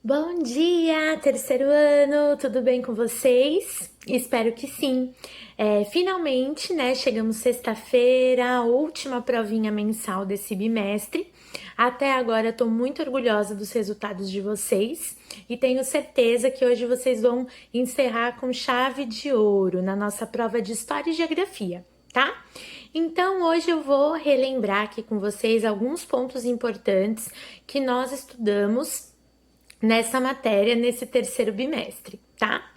Bom dia, terceiro ano, tudo bem com vocês? Espero que sim. Finalmente, né, chegamos sexta-feira, a última provinha mensal desse bimestre. Até agora, estou muito orgulhosa dos resultados de vocês e tenho certeza que hoje vocês vão encerrar com chave de ouro na nossa prova de História e Geografia, tá? Então, hoje eu vou relembrar aqui com vocês alguns pontos importantes que nós estudamos nessa matéria, nesse terceiro bimestre, tá?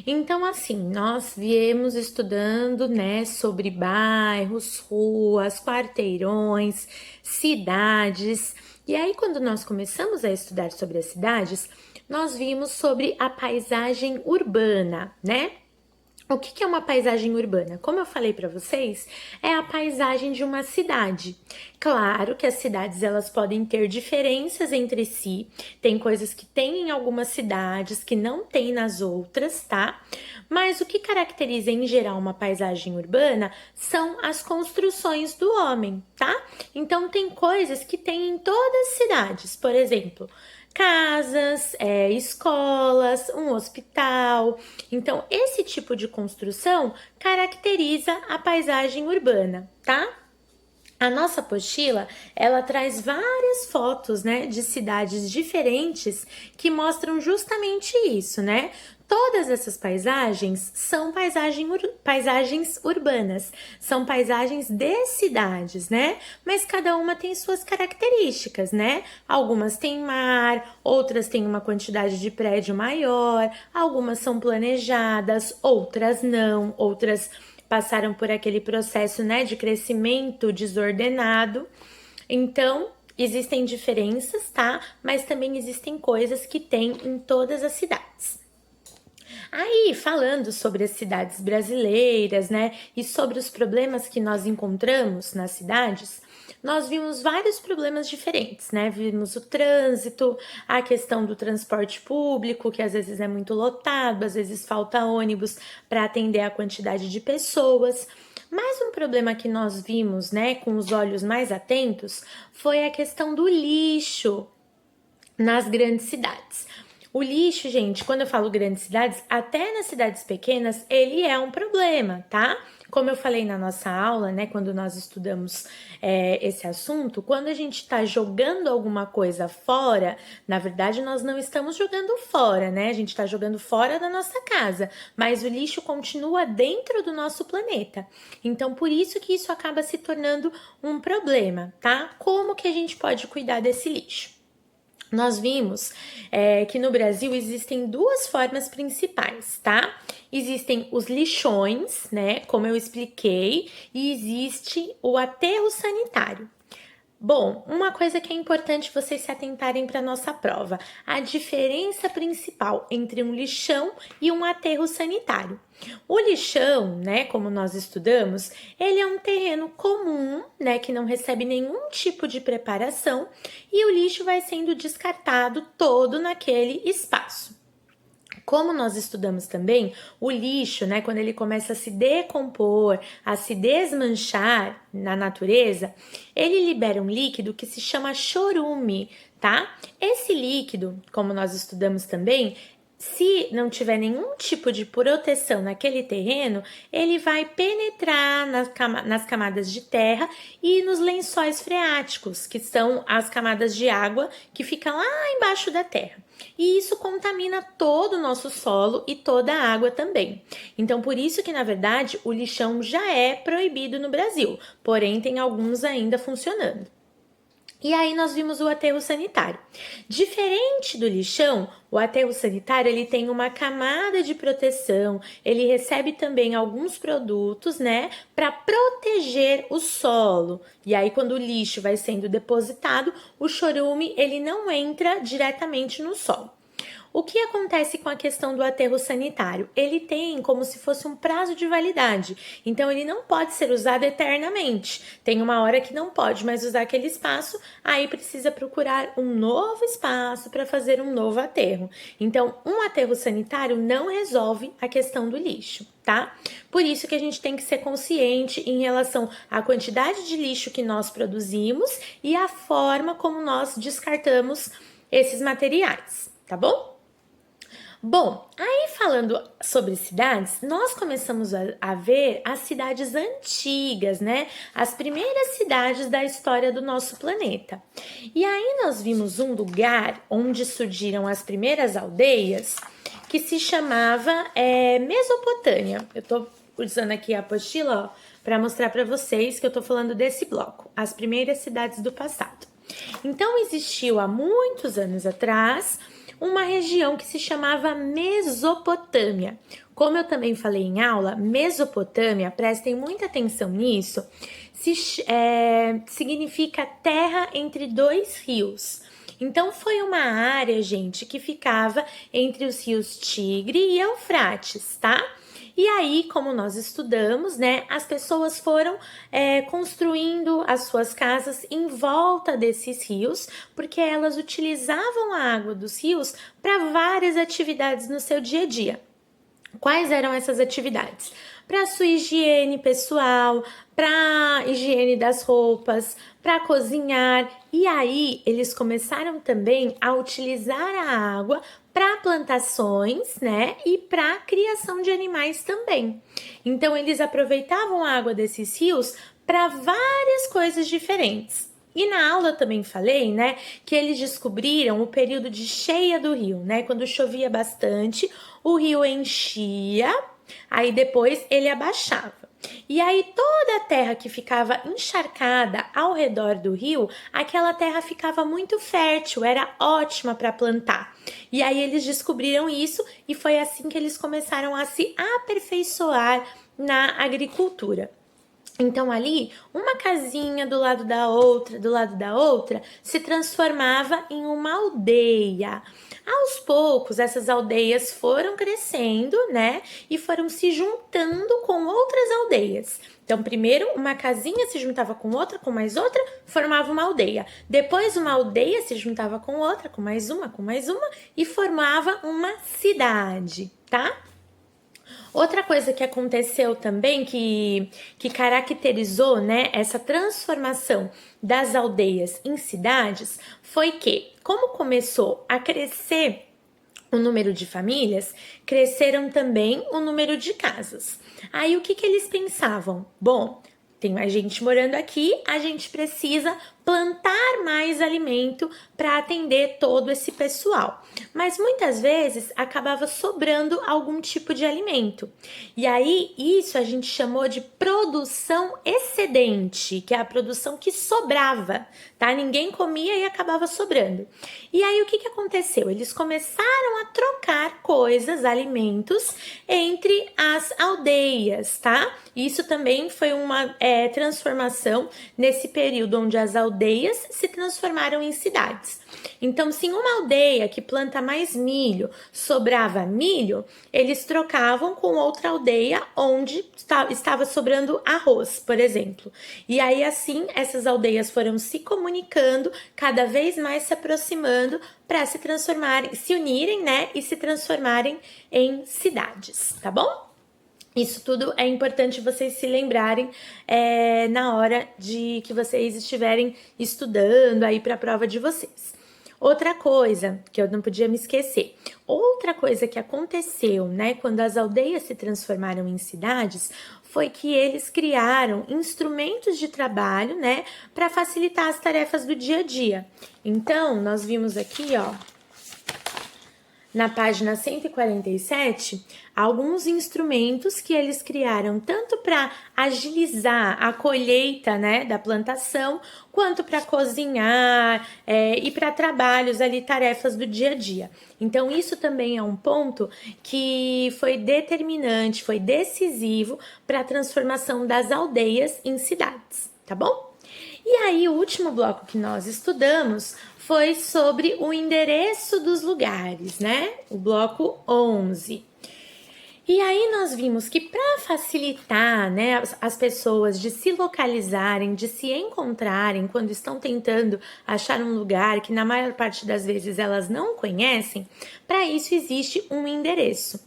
Então, assim, nós viemos estudando, né, sobre bairros, ruas, quarteirões, cidades. E aí, quando nós começamos a estudar sobre as cidades, nós vimos sobre a paisagem urbana, né? O que é uma paisagem urbana? Como eu falei para vocês, é a paisagem de uma cidade. Claro que as cidades elas podem ter diferenças entre si, tem coisas que tem em algumas cidades que não tem nas outras, tá? Mas o que caracteriza em geral uma paisagem urbana são as construções do homem, tá? Então tem coisas que tem em todas as cidades, por exemplo, casas, escolas, um hospital. Então, esse tipo de construção caracteriza a paisagem urbana, tá? A nossa apostila, ela traz várias fotos, né, de cidades diferentes que mostram justamente isso, né? Todas essas paisagens são paisagens urbanas, são paisagens de cidades, né? Mas cada uma tem suas características, né? Algumas têm mar, outras têm uma quantidade de prédio maior, algumas são planejadas, outras não, outras passaram por aquele processo, né, de crescimento desordenado. Então, existem diferenças, tá? Mas também existem coisas que tem em todas as cidades. Aí, falando sobre as cidades brasileiras, né, e sobre os problemas que nós encontramos nas cidades, nós vimos vários problemas diferentes, né? Vimos o trânsito, a questão do transporte público, que às vezes é muito lotado, às vezes falta ônibus para atender a quantidade de pessoas. Mas um problema que nós vimos, né, com os olhos mais atentos, foi a questão do lixo nas grandes cidades. O lixo, gente, quando eu falo grandes cidades, até nas cidades pequenas, ele é um problema, tá? Como eu falei na nossa aula, né, quando nós estudamos esse assunto, quando a gente está jogando alguma coisa fora, na verdade nós não estamos jogando fora, né? A gente está jogando fora da nossa casa, mas o lixo continua dentro do nosso planeta. Então, por isso que isso acaba se tornando um problema, tá? Como que a gente pode cuidar desse lixo? Nós vimos que no Brasil existem duas formas principais, tá? Existem os lixões, né? Como eu expliquei, e existe o aterro sanitário. Bom, uma coisa que é importante vocês se atentarem para nossa prova, a diferença principal entre um lixão e um aterro sanitário. O lixão, né, como nós estudamos, ele é um terreno comum, né, que não recebe nenhum tipo de preparação e o lixo vai sendo descartado todo naquele espaço. Como nós estudamos também, o lixo, né, quando ele começa a se decompor, a se desmanchar na natureza, ele libera um líquido que se chama chorume, tá? Esse líquido, como nós estudamos também, se não tiver nenhum tipo de proteção naquele terreno, ele vai penetrar nas camadas de terra e nos lençóis freáticos, que são as camadas de água que ficam lá embaixo da terra. E isso contamina todo o nosso solo e toda a água também. Então, por isso que, na verdade, o lixão já é proibido no Brasil, porém tem alguns ainda funcionando. E aí nós vimos o aterro sanitário. Diferente do lixão, o aterro sanitário ele tem uma camada de proteção, ele recebe também alguns produtos, né, para proteger o solo. E aí quando o lixo vai sendo depositado, o chorume ele não entra diretamente no solo. O que acontece com a questão do aterro sanitário? Ele tem como se fosse um prazo de validade, então ele não pode ser usado eternamente. Tem uma hora que não pode mais usar aquele espaço, aí precisa procurar um novo espaço para fazer um novo aterro. Então, um aterro sanitário não resolve a questão do lixo, tá? Por isso que a gente tem que ser consciente em relação à quantidade de lixo que nós produzimos e a forma como nós descartamos esses materiais. tá bom? Bom, aí falando sobre cidades, nós começamos a ver as cidades antigas, né? As primeiras cidades da história do nosso planeta. E aí nós vimos um lugar onde surgiram as primeiras aldeias, que se chamava Mesopotâmia. Eu tô usando aqui a apostila, para mostrar para vocês que eu tô falando desse bloco, as primeiras cidades do passado. Então existiu há muitos anos atrás uma região que se chamava Mesopotâmia. Como eu também falei em aula, Mesopotâmia, prestem muita atenção nisso, significa terra entre dois rios. Então foi uma área, gente, que ficava entre os rios Tigre e Eufrates, tá? E aí, como nós estudamos, né, as pessoas foram construindo as suas casas em volta desses rios, porque elas utilizavam a água dos rios para várias atividades no seu dia a dia. Quais eram essas atividades? Para sua higiene pessoal, para higiene das roupas, para cozinhar. E aí eles começaram também a utilizar a água para plantações, né? E para criação de animais também. Então eles aproveitavam a água desses rios para várias coisas diferentes. E na aula eu também falei, né, que eles descobriram o período de cheia do rio, né? Quando chovia bastante, o rio enchia, aí depois ele abaixava. E aí toda a terra que ficava encharcada ao redor do rio, aquela terra ficava muito fértil, era ótima para plantar. E aí eles descobriram isso e foi assim que eles começaram a se aperfeiçoar na agricultura. Então ali, uma casinha do lado da outra, se transformava em uma aldeia. Aos poucos, essas aldeias foram crescendo, né? E foram se juntando com outras aldeias. Então, primeiro, uma casinha se juntava com mais outra, formava uma aldeia. Depois, uma aldeia se juntava com outra, com mais uma, e formava uma cidade, tá? Outra coisa que aconteceu também, que caracterizou, né, essa transformação das aldeias em cidades, foi que, como começou a crescer o número de famílias, cresceram também o número de casas. Aí o que eles pensavam? Bom, tem mais gente morando aqui, a gente precisa plantar mais alimento para atender todo esse pessoal. Mas muitas vezes acabava sobrando algum tipo de alimento. E aí isso a gente chamou de produção excedente, que é a produção que sobrava, tá? Ninguém comia e acabava sobrando. E aí o que aconteceu? Eles começaram a trocar coisas, alimentos, entre as aldeias, tá? Isso também foi uma transformação nesse período onde as aldeias se transformaram em cidades. Então, se em uma aldeia que planta mais milho sobrava milho, eles trocavam com outra aldeia onde estava sobrando arroz, por exemplo. E aí, assim, essas aldeias foram se comunicando, cada vez mais se aproximando para se transformarem, se unirem, né, e se transformarem em cidades, tá bom? Isso tudo é importante vocês se lembrarem na hora de que vocês estiverem estudando aí para a prova de vocês. Outra coisa que eu não podia me esquecer, outra coisa que aconteceu, né, quando as aldeias se transformaram em cidades, foi que eles criaram instrumentos de trabalho, né, para facilitar as tarefas do dia a dia. Então, nós vimos aqui, ó, na página 147, alguns instrumentos que eles criaram tanto para agilizar a colheita, né, da plantação, quanto para cozinhar e para trabalhos ali, tarefas do dia a dia. Então, isso também é um ponto que foi determinante, foi decisivo para a transformação das aldeias em cidades, tá bom? E aí, o último bloco que nós estudamos foi sobre o endereço dos lugares, né? O bloco 11. E aí nós vimos que para facilitar, né, as pessoas de se localizarem, de se encontrarem quando estão tentando achar um lugar que na maior parte das vezes elas não conhecem, para isso existe um endereço.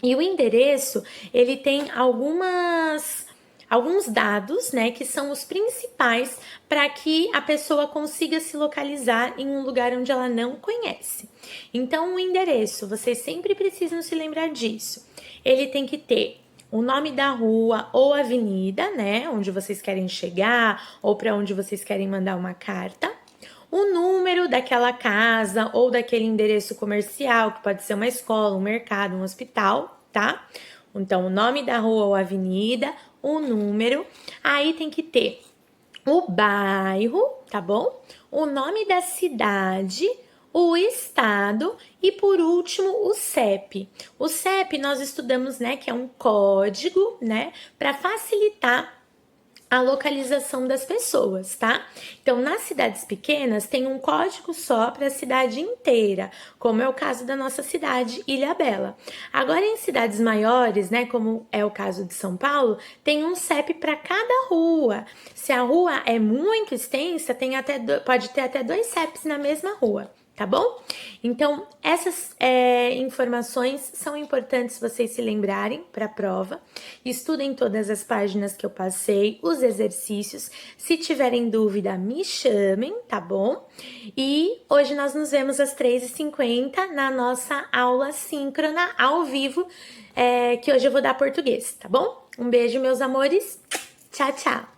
E o endereço, ele tem algumas alguns dados, né, que são os principais para que a pessoa consiga se localizar em um lugar onde ela não conhece. Então, o endereço, vocês sempre precisam se lembrar disso. Ele tem que ter o nome da rua ou avenida, né, onde vocês querem chegar ou para onde vocês querem mandar uma carta. O número daquela casa ou daquele endereço comercial, que pode ser uma escola, um mercado, um hospital, tá? Então, o nome da rua ou avenida, o número. Aí tem que ter o bairro, tá bom? O nome da cidade, o estado e, por último, o CEP. O CEP nós estudamos, né, que é um código, né, para facilitar a localização das pessoas, tá? Então, nas cidades pequenas, tem um código só para a cidade inteira, como é o caso da nossa cidade, Ilhabela. Agora, em cidades maiores, né, como é o caso de São Paulo, tem um CEP para cada rua. Se a rua é muito extensa, pode ter até 2 CEPs na mesma rua. Tá bom? Então, essas informações são importantes vocês se lembrarem para a prova. Estudem todas as páginas que eu passei, os exercícios. Se tiverem dúvida, me chamem, tá bom? E hoje nós nos vemos às 3h50 na nossa aula síncrona ao vivo, que hoje eu vou dar português, tá bom? Um beijo, meus amores. Tchau, tchau!